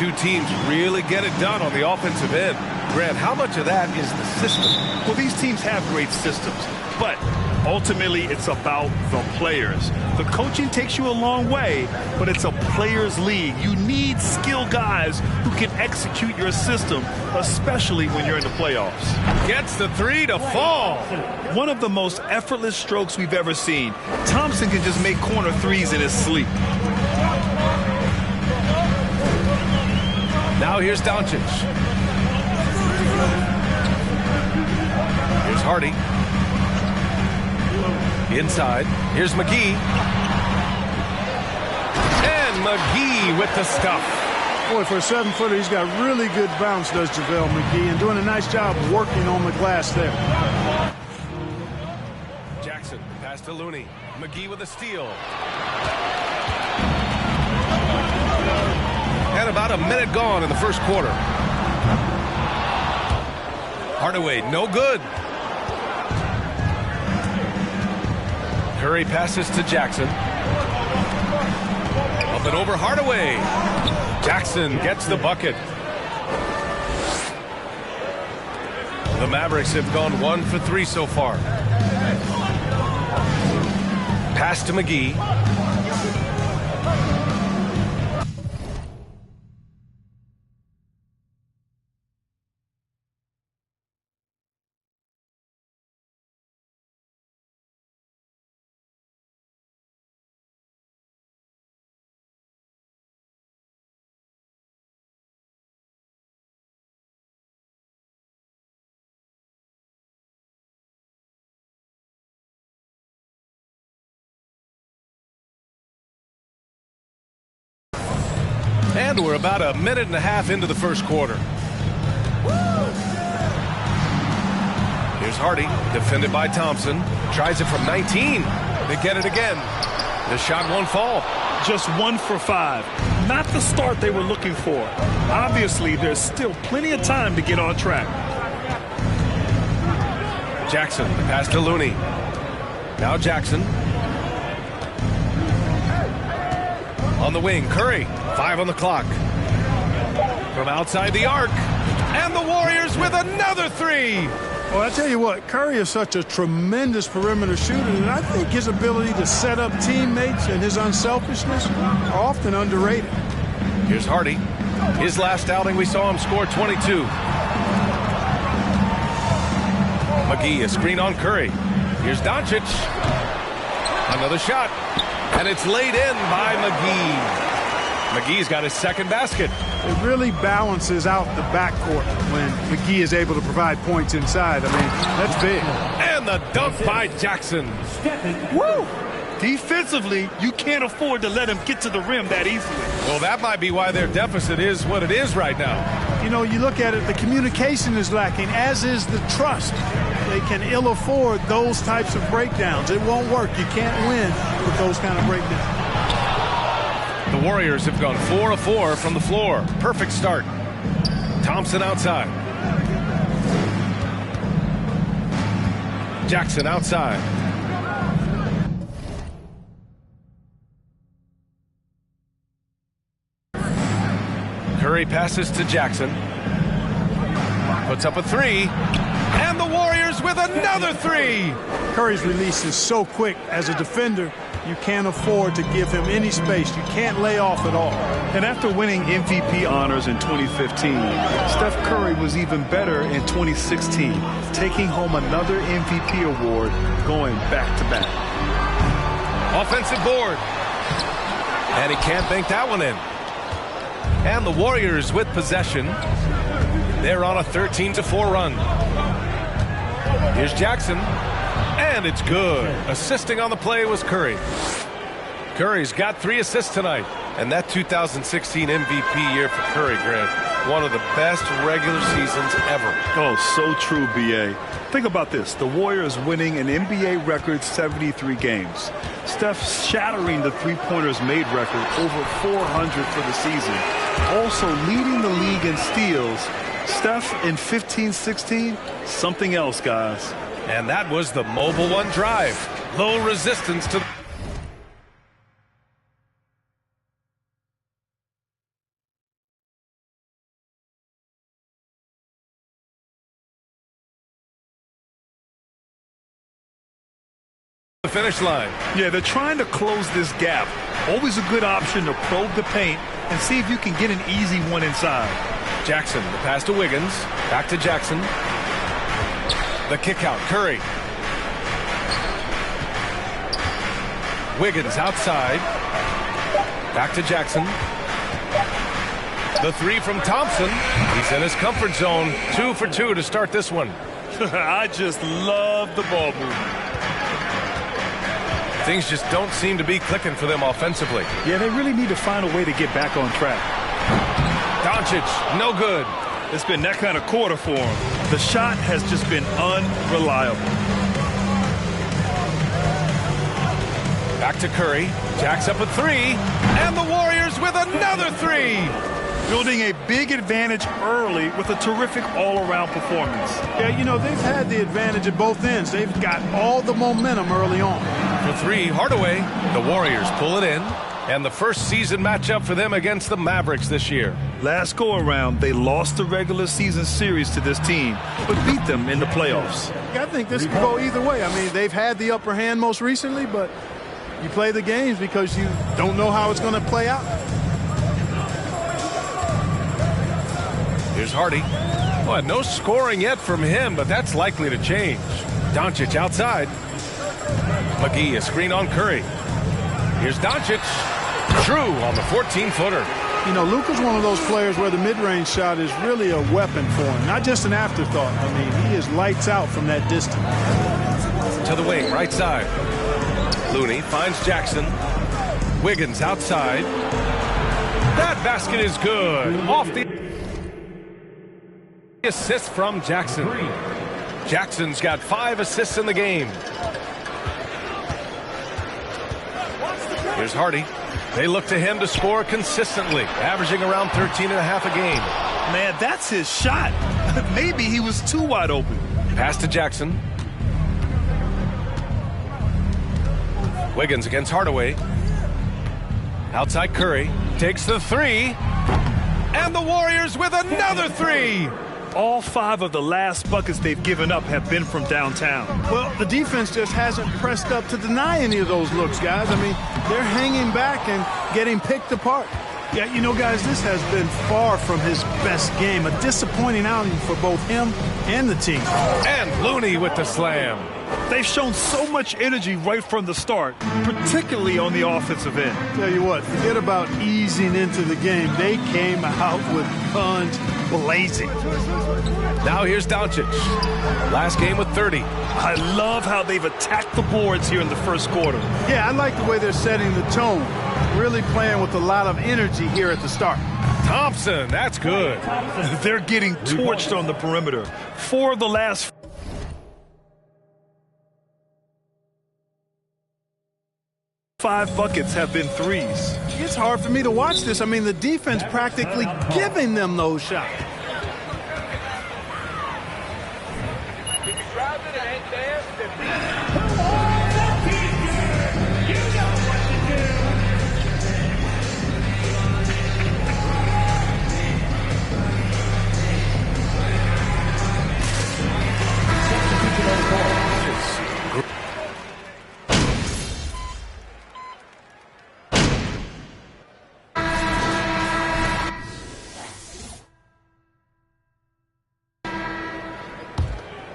two teams really get it done on the offensive end. Grant, how much of that is the system? Well, these teams have great systems, but ultimately it's about the players. The coaching takes you a long way, but it's a players' league. You need skilled guys who can execute your system, especially when you're in the playoffs. Gets the three to fall. One of the most effortless strokes we've ever seen. Thompson can just make corner threes in his sleep. Now here's Doncic. Here's Hardy. Inside. Here's McGee. And McGee with the stuff. Boy, for a 7-footer, he's got really good bounce, does JaVale McGee, and doing a nice job working on the glass there. Jackson, pass to Looney. McGee with a steal. And about a minute gone in the first quarter. Hardaway, no good. Curry passes to Jackson. Up and over Hardaway. Jackson gets the bucket. The Mavericks have gone 1 for 3 so far. Pass to McGee. And we're about a minute and a half into the first quarter. Here's Hardy, defended by Thompson. Tries it from 19. They get it again. The shot won't fall. Just 1 for 5. Not the start they were looking for. Obviously, there's still plenty of time to get on track. Jackson, the pass to Looney. Now Jackson. On the wing, Curry. 5 on the clock. From outside the arc. And the Warriors with another 3. Well, I tell you what, Curry is such a tremendous perimeter shooter, and I think his ability to set up teammates and his unselfishness are often underrated. Here's Hardy. His last outing, we saw him score 22. McGee, a screen on Curry. Here's Doncic. Another shot. And it's laid in by McGee. McGee's got his second basket. It really balances out the backcourt when McGee is able to provide points inside. I mean, that's big. And the dunk by Jackson. Woo! Defensively, you can't afford to let him get to the rim that easily. Well, that might be why their deficit is what it is right now. You know, you look at it, the communication is lacking, as is the trust. They can ill afford those types of breakdowns. It won't work. You can't win with those kind of breakdowns. The Warriors have gone 4 of 4 from the floor. Perfect start. Thompson outside. Jackson outside. Curry passes to Jackson. Puts up a 3. And the Warriors with another 3. Curry's release is so quick. As a defender, you can't afford to give him any space. You can't lay off at all. And after winning MVP honors in 2015, Steph Curry was even better in 2016, taking home another MVP award going back-to-back. Offensive board. And he can't bank that one in. And the Warriors with possession. They're on a 13-4 run. Here's Jackson. And it's good. Assisting on the play was Curry. Curry's got 3 assists tonight. And that 2016 MVP year for Curry, Grant, one of the best regular seasons ever. Oh, so true, B.A. Think about this. The Warriors winning an NBA record 73 games. Steph shattering the three-pointers made record, over 400 for the season. Also leading the league in steals. Steph in 15-16, something else, guys. And that was the Mobile One drive. Low resistance to the finish line. Yeah, they're trying to close this gap. Always a good option to probe the paint and see if you can get an easy one inside. Jackson, the pass to Wiggins. Back to Jackson. The kick out, Curry. Wiggins outside. Back to Jackson. The three from Thompson. He's in his comfort zone. 2 for 2 to start this one. I just love the ball movement. Things just don't seem to be clicking for them offensively. Yeah, they really need to find a way to get back on track. Doncic, no good. It's been that kind of quarter for him. The shot has just been unreliable. Back to Curry. Jacks up a three. And the Warriors with another three. Building a big advantage early with a terrific all-around performance. Yeah, you know, they've had the advantage at both ends. They've got all the momentum early on. For three, Hardaway. The Warriors pull it in. And the first season matchup for them against the Mavericks this year. Last go-around, they lost the regular season series to this team, but beat them in the playoffs. I think this could go either way. I mean, they've had the upper hand most recently, but you play the games because you don't know how it's going to play out. Here's Hardy. Well, no scoring yet from him, but that's likely to change. Doncic outside. McGee, a screen on Curry. Here's Doncic. True on the 14-footer. You know, Luka's one of those players where the mid-range shot is really a weapon for him, not just an afterthought. I mean, he is lights out from that distance. To the wing, right side. Looney finds Jackson. Wiggins outside. That basket is good. Off the assist from Jackson. Jackson's got 5 assists in the game. Here's Hardy. They look to him to score consistently, averaging around 13 and a half a game. Man, that's his shot. Maybe he was too wide open. Pass to Jackson. Wiggins against Hardaway. Outside Curry. Takes the three. And the Warriors with another three. All 5 of the last buckets they've given up have been from downtown. Well, the defense just hasn't pressed up to deny any of those looks, guys. I mean, they're hanging back and getting picked apart. Yeah, you know, guys, this has been far from his best game. A disappointing outing for both him and the team. And Looney with the slam. They've shown so much energy right from the start, particularly on the offensive end. Tell you what, forget about easing into the game. They came out with guns blazing. Now here's Doncic. Last game with 30. I love how they've attacked the boards here in the first quarter. Yeah, I like the way they're setting the tone. Really playing with a lot of energy here at the start. Thompson, that's good. They're getting torched on the perimeter. 4 of the last 5 buckets have been threes. It's hard for me to watch this. I mean, the defense practically giving them those shots.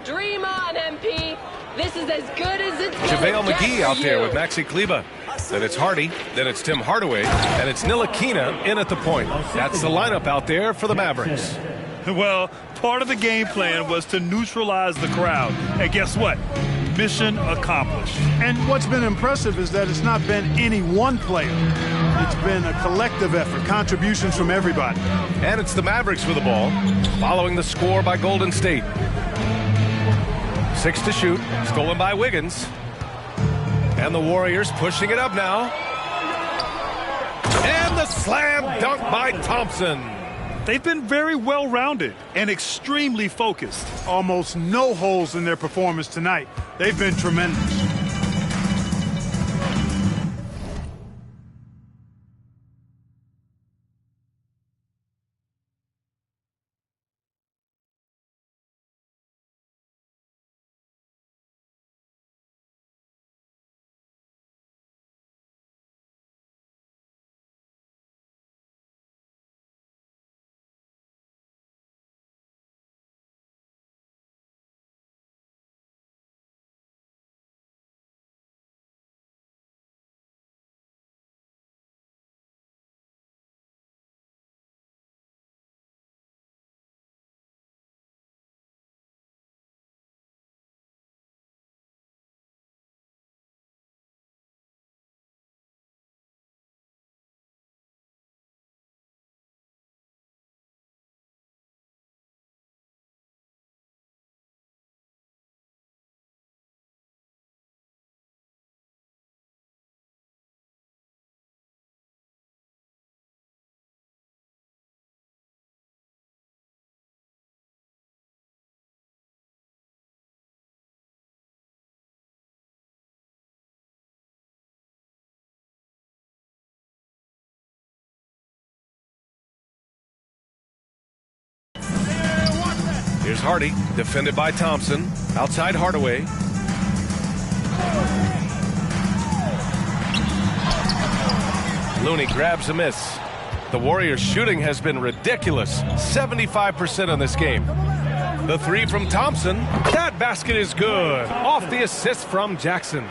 Dream on, MP. This is as good as it's gonna JaVale get McGee for out there you. with Maxi Kleba. Then it's Hardy. Then it's Tim Hardaway. And it's Ntilikina in at the point. That's the lineup out there for the Mavericks. Well, part of the game plan was to neutralize the crowd. And guess what? Mission accomplished. And what's been impressive is that it's not been any one player. It's been a collective effort, contributions from everybody. And it's the Mavericks with the ball, following the score by Golden State. 6 to shoot, stolen by Wiggins. And the Warriors pushing it up now. And the slam dunk by Thompson. They've been very well-rounded and extremely focused. Almost no holes in their performance tonight. They've been tremendous. Here's Hardy, defended by Thompson. Outside Hardaway. Looney grabs a miss. The Warriors' shooting has been ridiculous. 75% in this game. The three from Thompson. That basket is good. Off the assist from Jackson.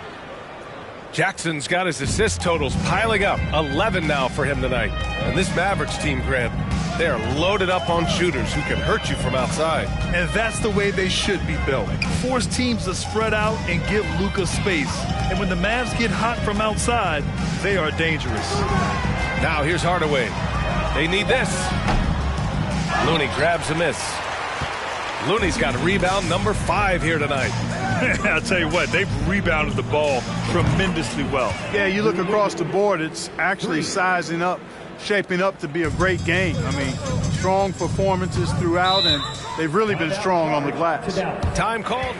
Jackson's got his assist totals piling up. 11 now for him tonight. And this Mavericks team, Grant, they are loaded up on shooters who can hurt you from outside. And that's the way they should be built. Force teams to spread out and give Luka space. And when the Mavs get hot from outside, they are dangerous. Now here's Hardaway. They need this. Looney grabs a miss. Looney's got rebound number 5 here tonight. I'll tell you what, they've rebounded the ball tremendously well. Yeah, you look across the board, it's actually sizing up, shaping up to be a great game. I mean, strong performances throughout, and they've really been strong on the glass. Time called.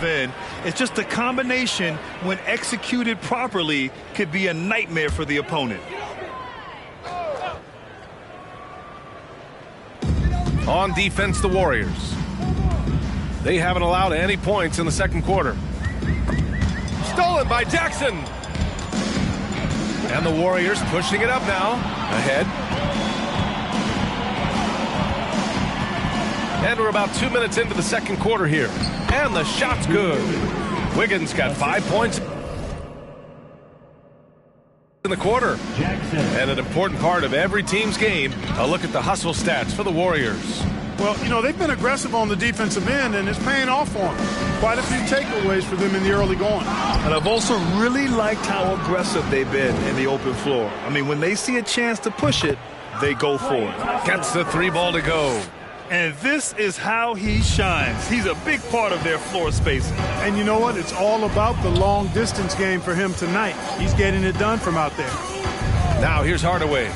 End. It's just a combination, when executed properly, could be a nightmare for the opponent. On defense, the Warriors. They haven't allowed any points in the second quarter. Stolen by Jackson. And the Warriors pushing it up now. Ahead. And we're about 2 minutes into the second quarter here. And the shot's good. Wiggins got 5 points in the quarter. And an important part of every team's game, a look at the hustle stats for the Warriors. Well, you know, they've been aggressive on the defensive end, and it's paying off for them. Quite a few takeaways for them in the early going. And I've also really liked how aggressive they've been in the open floor. I mean, when they see a chance to push it, they go for it. Gets the 3 ball to go. And this is how he shines. He's a big part of their floor spacing. And you know what? It's all about the long distance game for him tonight. He's getting it done from out there. Now here's Hardaway.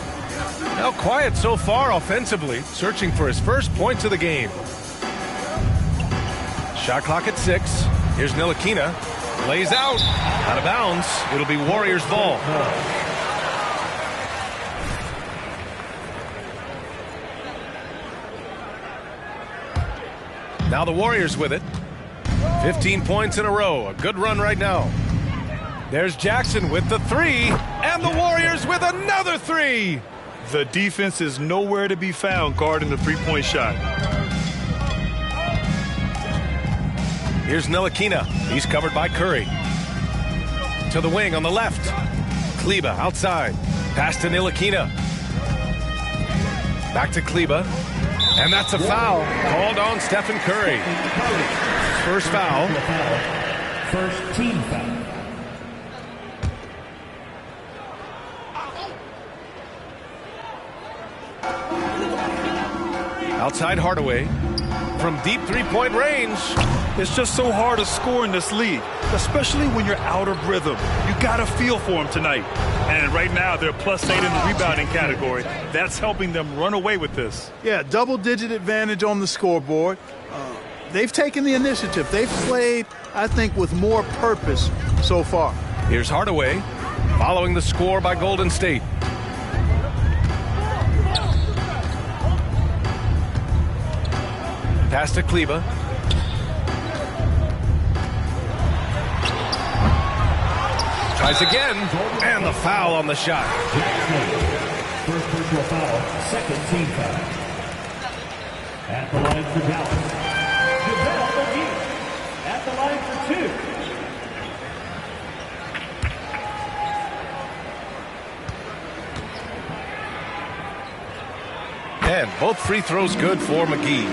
Now quiet so far offensively, searching for his first points of the game. Shot clock at 6. Here's Ntilikina. Lays out. Out of bounds. It'll be Warriors ball. Now the Warriors with it. 15 points in a row. A good run right now. There's Jackson with the 3. And the Warriors with another 3. The defense is nowhere to be found guarding the three-point shot. Here's Ntilikina. He's covered by Curry. To the wing on the left. Kleber outside. Pass to Ntilikina. Back to Kleber. And that's a foul called on Stephen Curry. First foul. First team foul. Outside Hardaway. From deep three-point range. It's just so hard to score in this league, especially when you're out of rhythm. You got to feel for them tonight. And right now, they're +8 in the rebounding category. That's helping them run away with this. Yeah, double-digit advantage on the scoreboard. They've taken the initiative. They've played, I think, with more purpose so far. Here's Hardaway, following the score by Golden State. Pass to Kleber. Tries again, and the foul on the shot. First personal foul, second team foul. At the line for Dallas. JaVale McGee at the line for 2. And both free throws good for McGee.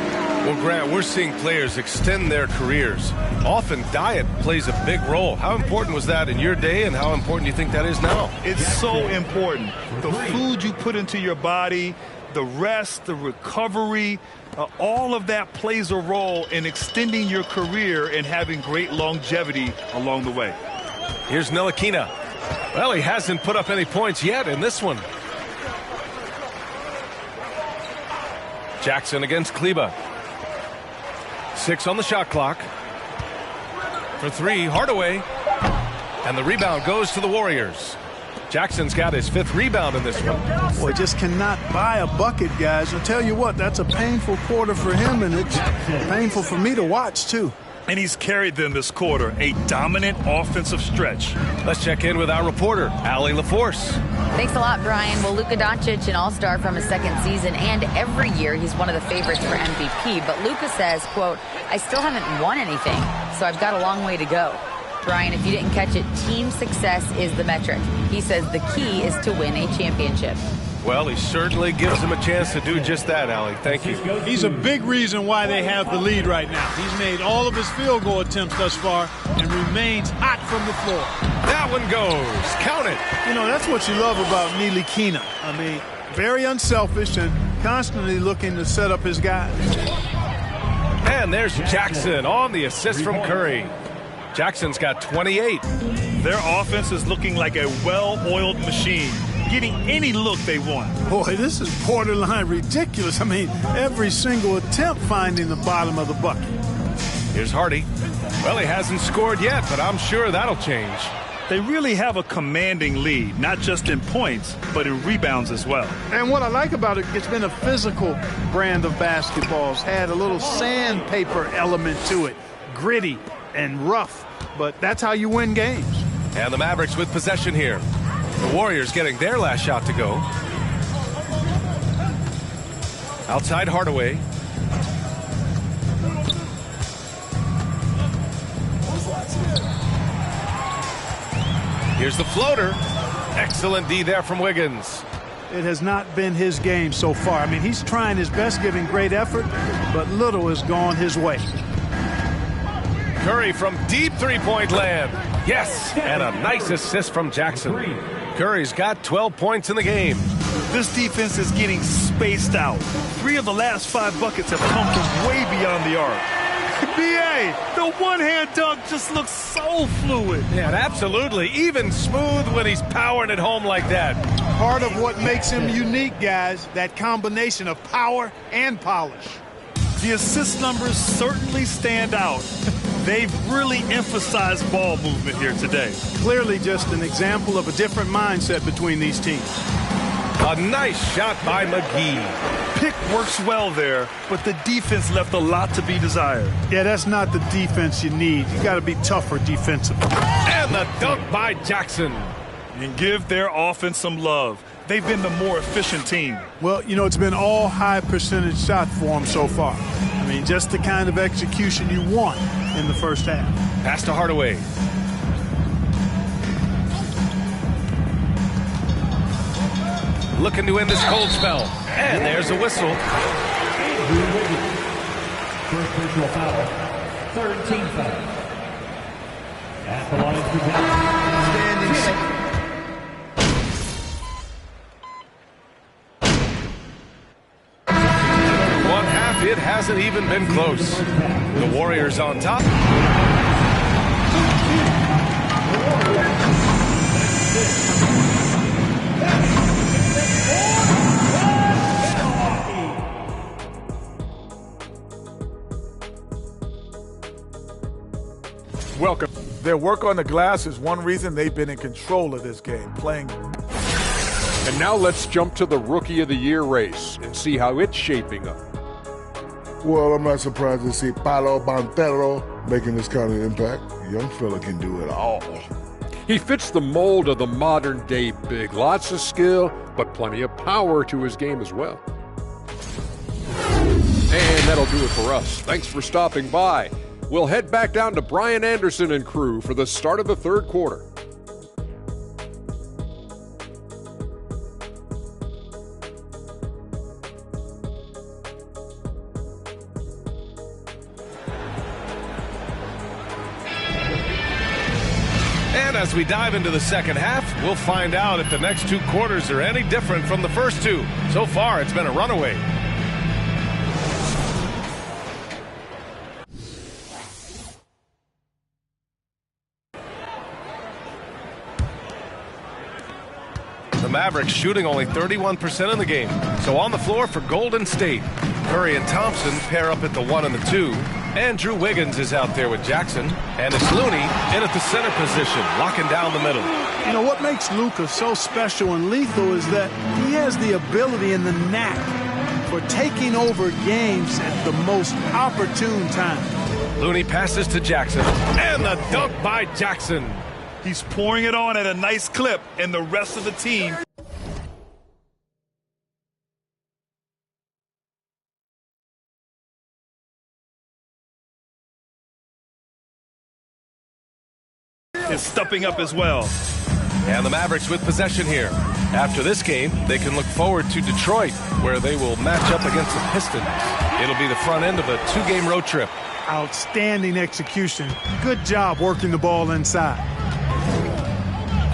Well, Grant, we're seeing players extend their careers. Often diet plays a big role. How important was that in your day, and how important do you think that is now? It's so important. The food you put into your body, the rest, the recovery, all of that plays a role in extending your career and having great longevity along the way. Here's Ntilikina. Well, he hasn't put up any points yet in this one. Jackson against Kleba. 6 on the shot clock. For 3, Hardaway. And the rebound goes to the Warriors. Jackson's got his 5th rebound in this one. Boy, just cannot buy a bucket, guys. I'll tell you what, that's a painful quarter for him, and it's painful for me to watch, too. And he's carried them this quarter, a dominant offensive stretch. Let's check in with our reporter, Allie LaForce. Thanks a lot, Brian. Well, Luka Doncic, an all-star from his 2nd season, and every year he's one of the favorites for MVP. But Luka says, quote, I still haven't won anything, so I've got a long way to go. Brian, if you didn't catch it, team success is the metric. He says the key is to win a championship. Well, he certainly gives him a chance to do just that, Allie. Thank you. He's a big reason why they have the lead right now. He's made all of his field goal attempts thus far and remains hot from the floor. That one goes. Count it. You know, that's what you love about Ntilikina. I mean, very unselfish and constantly looking to set up his guys. And there's Jackson on the assist from Curry. Jackson's got 28. Their offense is looking like a well-oiled machine, getting any look they want. Boy, this is borderline ridiculous. I mean, every single attempt finding the bottom of the bucket. Here's Hardy. Well, he hasn't scored yet, but I'm sure that'll change. They really have a commanding lead, not just in points, but in rebounds as well. And what I like about it, it's been a physical brand of basketball. It's had a little sandpaper element to it, gritty and rough, but that's how you win games. And the Mavericks with possession here. The Warriors getting their last shot to go. Outside Hardaway. Here's the floater. Excellent D there from Wiggins. It has not been his game so far. I mean, he's trying his best, giving great effort, but little has gone his way. Curry from deep three-point land. Yes, and a nice assist from Jackson. Curry's got 12 points in the game. This defense is getting spaced out. 3 of the last 5 buckets have come from way beyond the arc. B.A., the one-hand dunk just looks so fluid. Yeah, absolutely. Even smooth when he's powering it home like that. Part of what makes him unique, guys, that combination of power and polish. The assist numbers certainly stand out. They've really emphasized ball movement here today. Clearly just an example of a different mindset between these teams. A nice shot by McGee. Pick works well there, but the defense left a lot to be desired. Yeah, that's not the defense you need. You got to be tougher defensively. And the dunk by Jackson. And give their offense some love. They've been the more efficient team. Well, you know, it's been all high percentage shot for them so far. I mean, just the kind of execution you want in the first half. Pass to Hardaway. Looking to end this cold spell. And there's a whistle. First personal foul. 3rd team foul. At the line for Dallas. One half, it hasn't even been close. The Warriors on top. Welcome. Their work on the glass is one reason they've been in control of this game, playing. And now let's jump to the Rookie of the Year race and see how it's shaping up. Well, I'm not surprised to see Paolo Banchero making this kind of impact. Young fella can do it all. He fits the mold of the modern-day big. Lots of skill, but plenty of power to his game as well. And that'll do it for us. Thanks for stopping by. We'll head back down to Brian Anderson and crew for the start of the 3rd quarter. And as we dive into the second half, we'll find out if the next 2 quarters are any different from the first 2. So far, it's been a runaway. The Mavericks shooting only 31% in the game. So on the floor for Golden State, Curry and Thompson pair up at the 1 and the 2. Andrew Wiggins is out there with Jackson. And it's Looney in at the center position, locking down the middle. You know, what makes Luka so special and lethal is that he has the ability and the knack for taking over games at the most opportune time. Looney passes to Jackson. And the dunk by Jackson. He's pouring it on at a nice clip, and the rest of the team is stepping up as well. And the Mavericks with possession here. After this game, they can look forward to Detroit, where they will match up against the Pistons. It'll be the front end of a 2-game road trip. Outstanding execution. Good job working the ball inside.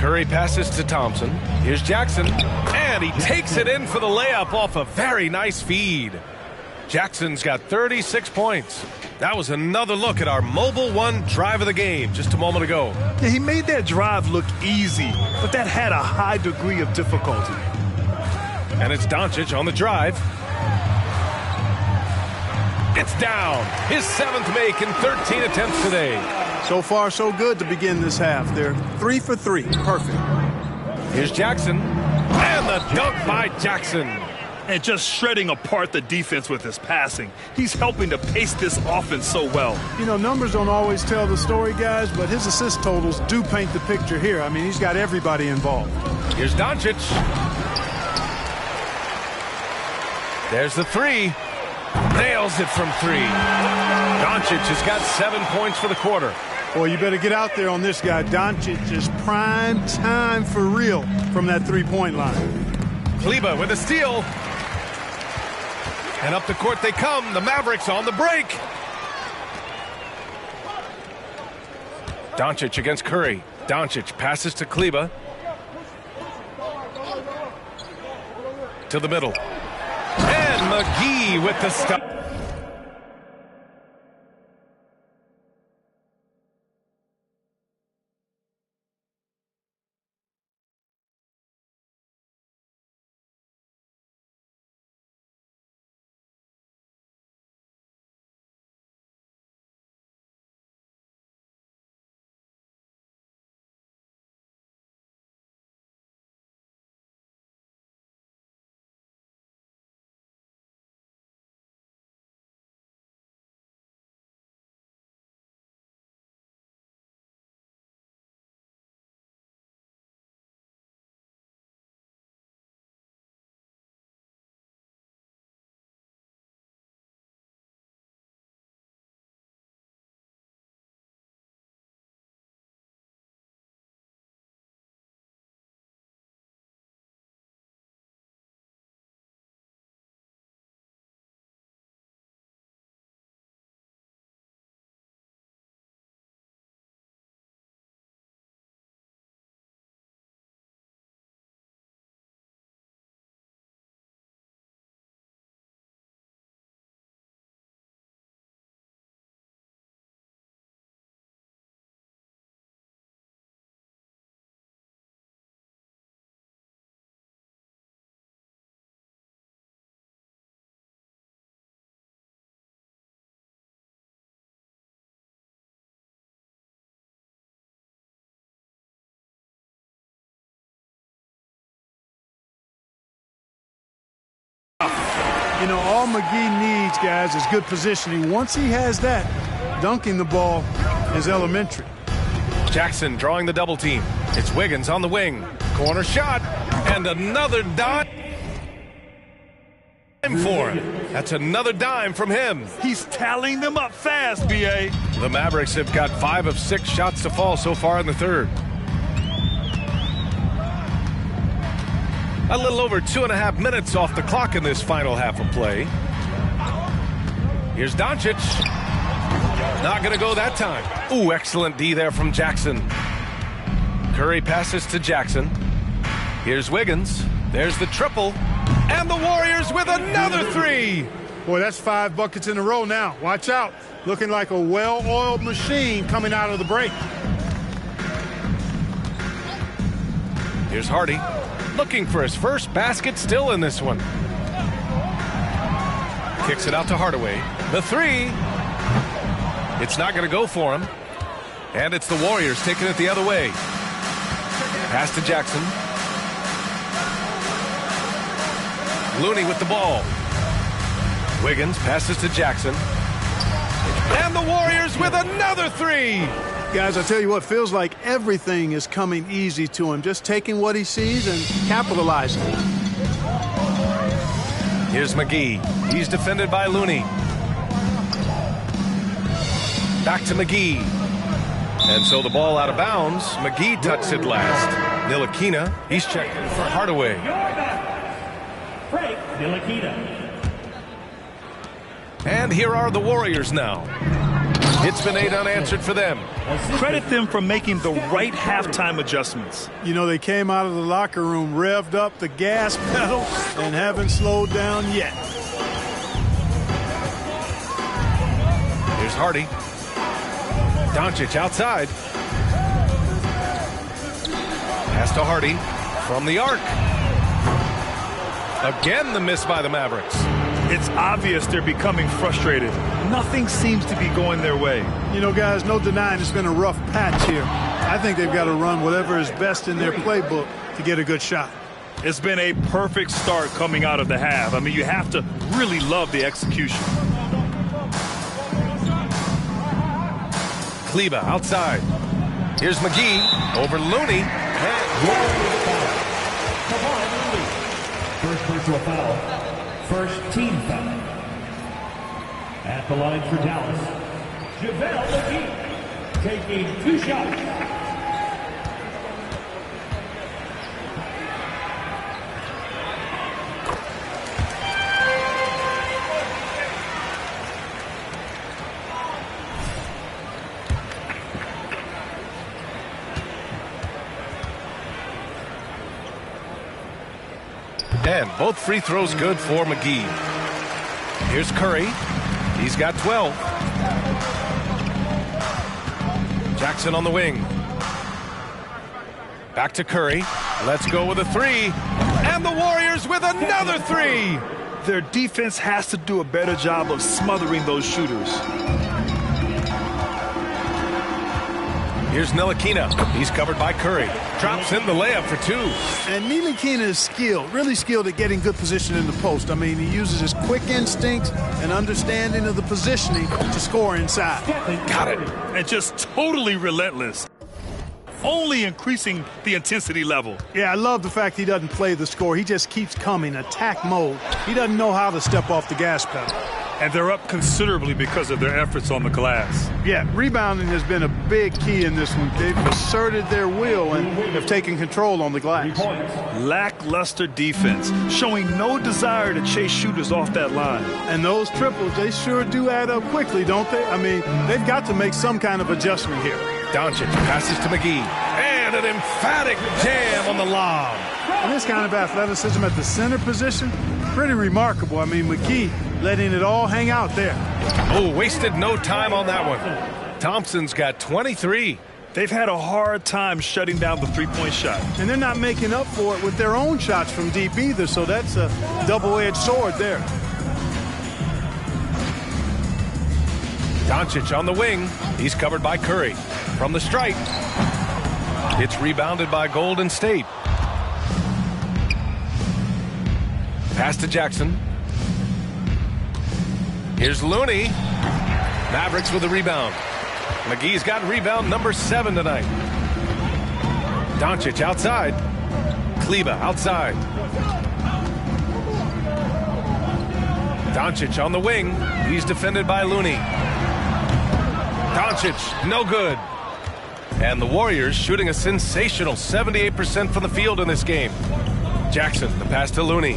Curry passes to Thompson. Here's Jackson. And he takes it in for the layup off a very nice feed. Jackson's got 36 points. That was another look at our Mobile One drive of the game just a moment ago. Yeah, he made that drive look easy, but that had a high degree of difficulty. And it's Doncic on the drive. It's down. His 7th make in 13 attempts today. So far, so good to begin this half. They're 3 for 3. Perfect. Here's Jackson. And the dunk by Jackson. And just shredding apart the defense with his passing. He's helping to pace this offense so well. You know, numbers don't always tell the story, guys, but his assist totals do paint the picture here. I mean, he's got everybody involved. Here's Doncic. There's the 3. Nails it from 3. Doncic has got 7 points for the quarter. Boy, you better get out there on this guy. Doncic is prime time for real from that 3-point line. Kleber with a steal. And up the court they come. The Mavericks on the break. Doncic against Curry. Doncic passes to Kleber. To the middle. And McGee with the stop. You know, all McGee needs, guys, is good positioning. Once he has that, dunking the ball is elementary. Jackson drawing the double team. It's Wiggins on the wing. Corner shot. And another dime for him. That's another dime from him. He's tallying them up fast, B.A. The Mavericks have got 5 of 6 shots to fall so far in the third. A little over 2.5 minutes off the clock in this final half of play. Here's Doncic. Not going to go that time. Ooh, excellent D there from Jackson. Curry passes to Jackson. Here's Wiggins. There's the triple. And the Warriors with another 3. Boy, that's 5 buckets in a row now. Watch out. Looking like a well-oiled machine coming out of the break. Here's Hardy. looking for his first basket still in this one. Kicks it out to Hardaway. The three. It's not going to go for him. And it's the Warriors taking it the other way. Pass to Jackson. Looney with the ball. Wiggins passes to Jackson. And the Warriors with another three. Guys, I tell you what, feels like everything is coming easy to him. Just taking what he sees and capitalizing. Here's McGee. He's defended by Looney. Back to McGee. And so the ball out of bounds. McGee touched it last. Ntilikina, he's checking for Hardaway. Frank Ntilikina. And here are the Warriors now. It's been 8 unanswered for them. Credit them for making the right halftime adjustments. You know, they came out of the locker room, revved up the gas pedal, and haven't slowed down yet. Here's Hardy. Doncic outside. Pass to Hardy from the arc. Again, the miss by the Mavericks. It's obvious they're becoming frustrated. Nothing seems to be going their way. You know, guys, no denying it's been a rough patch here. I think they've got to run whatever is best in their playbook to get a good shot. It's been a perfect start coming out of the half. I mean, you have to really love the execution. Kleba outside. Here's McGee over Looney. First personal foul. First team foul. At the line for Dallas, JaVale McGee taking 2 shots. And both free throws good for McGee. Here's Curry. He's got 12. Jackson on the wing. Back to Curry. Let's go with a three. And the Warriors with another three. Their defense has to do a better job of smothering those shooters. Here's Ntilikina. He's covered by Curry. Drops in the layup for 2. And Ntilikina is skilled, really skilled at getting good position in the post. I mean, he uses his quick instincts and understanding of the positioning to score inside. Got it. And just totally relentless. Only increasing the intensity level. Yeah, I love the fact he doesn't play the score. He just keeps coming, attack mode. He doesn't know how to step off the gas pedal. And they're up considerably because of their efforts on the glass. Yeah, rebounding has been a big key in this one. They've asserted their will and have taken control on the glass. Lackluster defense, showing no desire to chase shooters off that line. And those triples, they sure do add up quickly, don't they? I mean, they've got to make some kind of adjustment here. Doncic passes to McGee. And an emphatic jam on the lob. And this kind of athleticism at the center position, pretty remarkable. I mean, McGee letting it all hang out there. Oh, wasted no time on that one. Thompson's got 23. They've had a hard time shutting down the three-point shot. And they're not making up for it with their own shots from deep either, so that's a double-edged sword there. Doncic on the wing. He's covered by Curry. From the stripe. It's rebounded by Golden State. Pass to Jackson. Here's Looney. Mavericks with a rebound. McGee's got rebound number 7 tonight. Doncic outside. Kleba outside. Doncic on the wing. He's defended by Looney. Doncic, no good. And the Warriors shooting a sensational 78% from the field in this game. Jackson, the pass to Looney.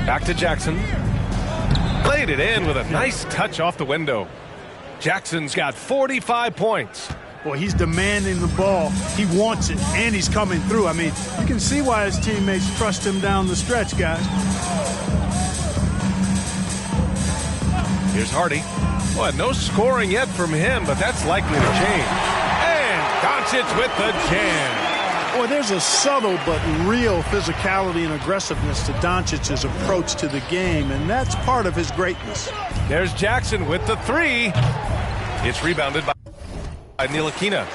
Back to Jackson. Played it in with a nice touch off the window. Jackson's got 45 points. Boy, he's demanding the ball. He wants it, and he's coming through. I mean, you can see why his teammates trust him down the stretch, guys. Here's Hardy. Well, no scoring yet from him, but that's likely to change. And Doncic with the jam. Boy, there's a subtle but real physicality and aggressiveness to Doncic's approach to the game, and that's part of his greatness. There's Jackson with the three. It's rebounded by Ntilikina.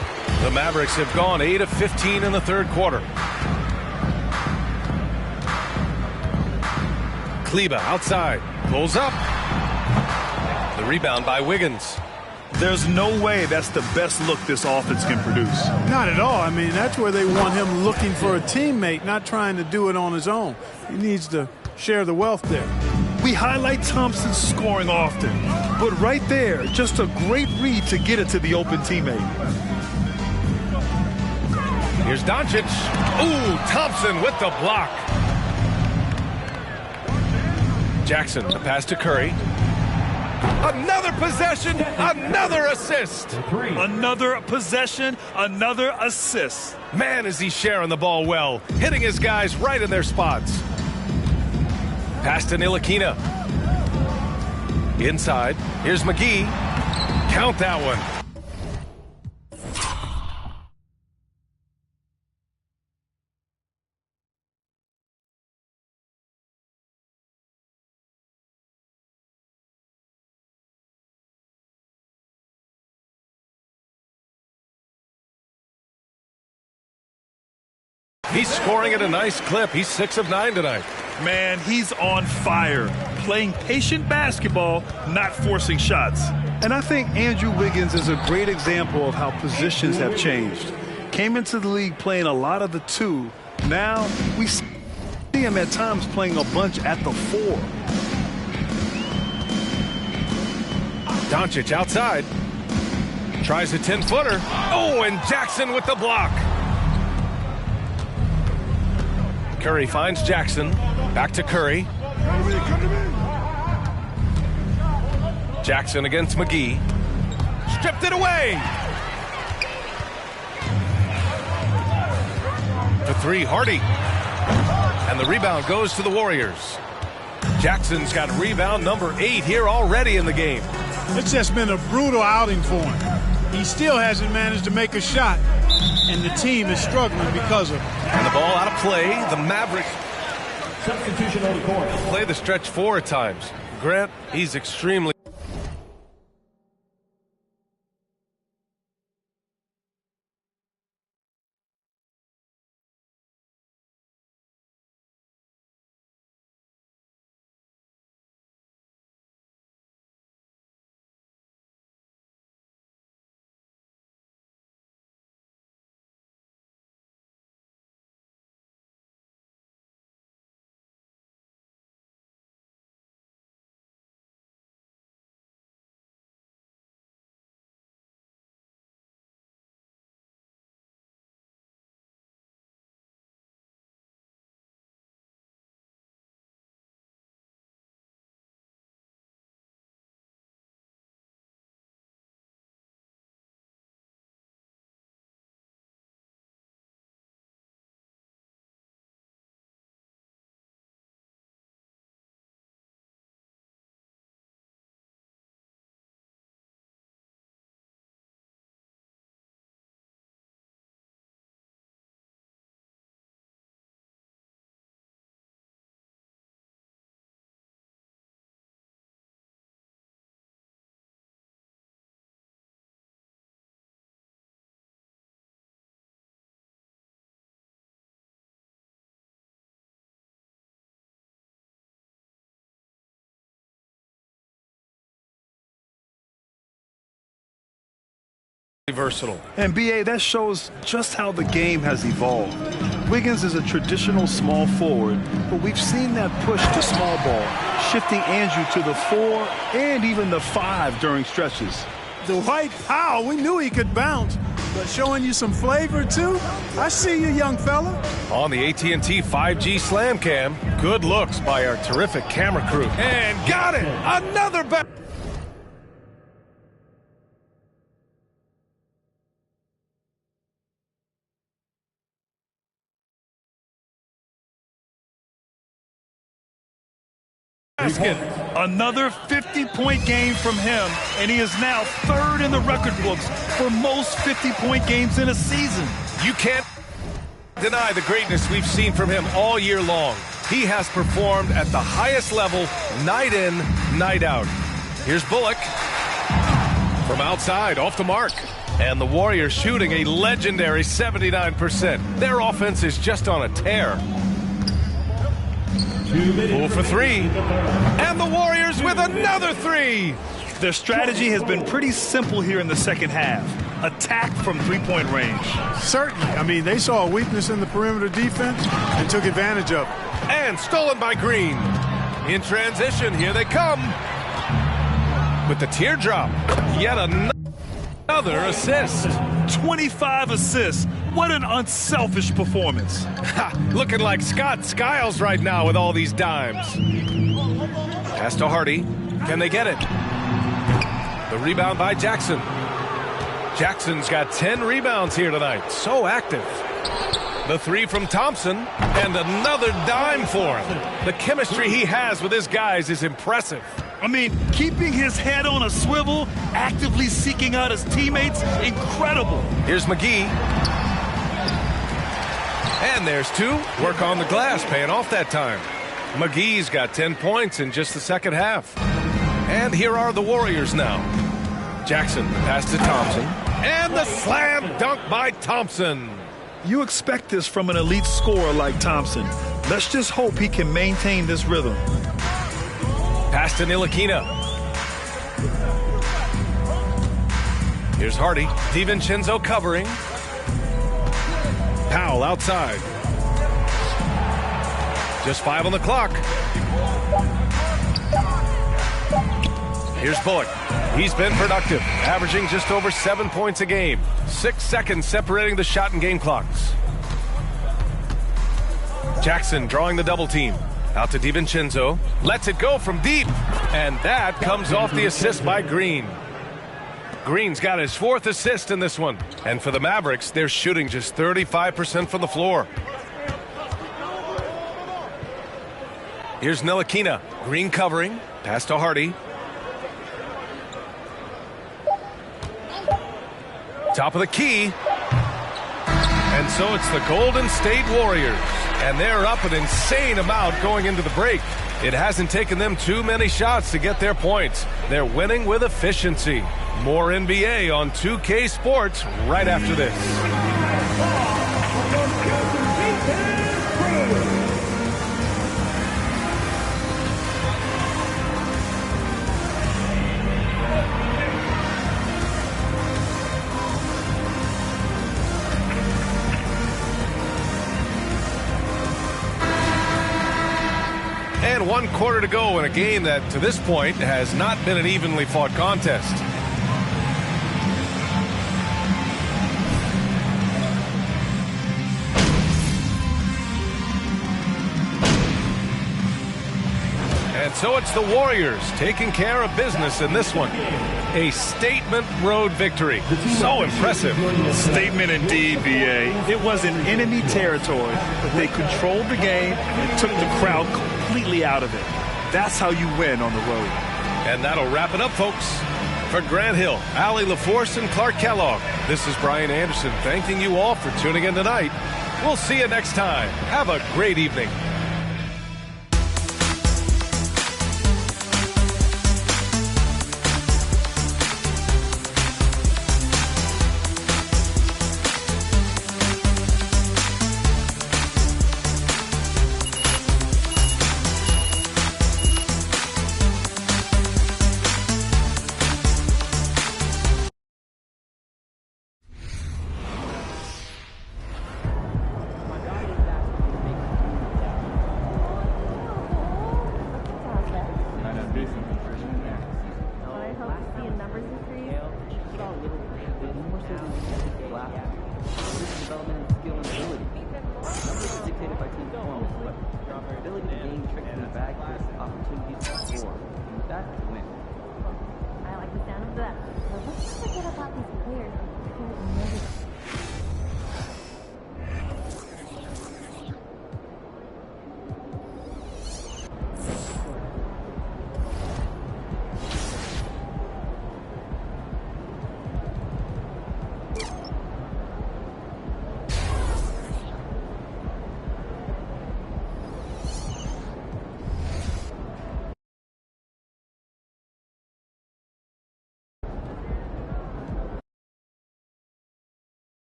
The Mavericks have gone 8 of 15 in the third quarter. Kleber outside, pulls up. The rebound by Wiggins. There's no way that's the best look this offense can produce. Not at all. I mean, that's where they want him looking for a teammate, not trying to do it on his own. He needs to share the wealth there. We highlight Thompson's scoring often, but right there, just a great read to get it to the open teammate. Here's Doncic. Ooh, Thompson with the block. Jackson, the pass to Curry. Another possession, another assist. Another possession, another assist. Man, is he sharing the ball well, hitting his guys right in their spots. Pass to Ntilikina. Inside, here's McGee. Count that one. He's scoring at a nice clip. He's 6 of 9 tonight. Man, he's on fire. Playing patient basketball, not forcing shots. And I think Andrew Wiggins is a great example of how positions have changed. Came into the league playing a lot of the 2. Now we see him at times playing a bunch at the 4. Doncic outside. Tries a 10-footer. Oh, and Jackson with the block. Curry finds Jackson. Back to Curry. Jackson against McGee. Stripped it away. For 3, Hardy. And the rebound goes to the Warriors. Jackson's got rebound number 8 here already in the game. It's just been a brutal outing for him. He still hasn't managed to make a shot, and the team is struggling because of it. And the ball out of play. The Mavericks Substitution on the court. play the stretch 4 at times. Grant, he's extremely versatile. And BA, that shows just how the game has evolved. Wiggins is a traditional small forward, but we've seen that push to small ball, shifting Andrew to the 4 and even the 5 during stretches. Dwight Powell, we knew he could bounce, but showing you some flavor too? I see you, young fella. On the AT&T 5G Slam Cam, good looks by our terrific camera crew. And got it! Another back. Another 50-point game from him, and he is now 3rd in the record books for most 50-point games in a season. You can't Deny the greatness we've seen from him all year long. He has performed at the highest level, night in, night out. Here's Bullock. From outside, off the mark. And the Warriors shooting a legendary 79%. Their offense is just on a tear. 0 for 3. And the Warriors with another 3. Their strategy has been pretty simple here in the second half. Attack from three-point range. Certainly. I mean, they saw a weakness in the perimeter defense and took advantage of it. And stolen by Green. In transition, here they come. With the teardrop. Yet another assist. 25 assists. What an unselfish performance. Looking like Scott Skiles right now with all these dimes. Pass to Hardy. Can they get it? The rebound by Jackson. Jackson's got 10 rebounds here tonight. So active. The 3 from Thompson. And another dime for him. The chemistry he has with his guys is impressive. I mean, keeping his head on a swivel, actively seeking out his teammates, incredible. Here's McGee. And there's 2. Work on the glass, paying off that time. McGee's got 10 points in just the second half. And here are the Warriors now. Jackson, pass to Thompson. And the slam dunk by Thompson. You expect this from an elite scorer like Thompson. Let's just hope he can maintain this rhythm. Pass to Ntilikina. Here's Hardy. DiVincenzo covering. Powell outside. Just 5 on the clock. Here's Bullock. He's been productive, averaging just over 7 points a game. 6 seconds separating the shot and game clocks. Jackson drawing the double team. Out to DiVincenzo. Lets it go from deep. And that comes off the assist by Green. Green's got his 4th assist in this one. And for the Mavericks, they're shooting just 35% from the floor. Here's Ntilikina. Green covering. Pass to Hardy. Top of the key. And so it's the Golden State Warriors. And they're up an insane amount going into the break. It hasn't taken them too many shots to get their points. They're winning with efficiency. More NBA on 2K Sports right after this. And 1 quarter to go in a game that, to this point, has not been an evenly fought contest. And so it's the Warriors taking care of business in this one. A statement road victory. So impressive. Statement indeed, B.A. It was in enemy territory, but they controlled the game and took the crowd completely out of it. That's how you win on the road. And that'll wrap it up, folks. For Grant Hill, Allie LaForce, and Clark Kellogg, this is Brian Anderson thanking you all for tuning in tonight. We'll see you next time. Have a great evening.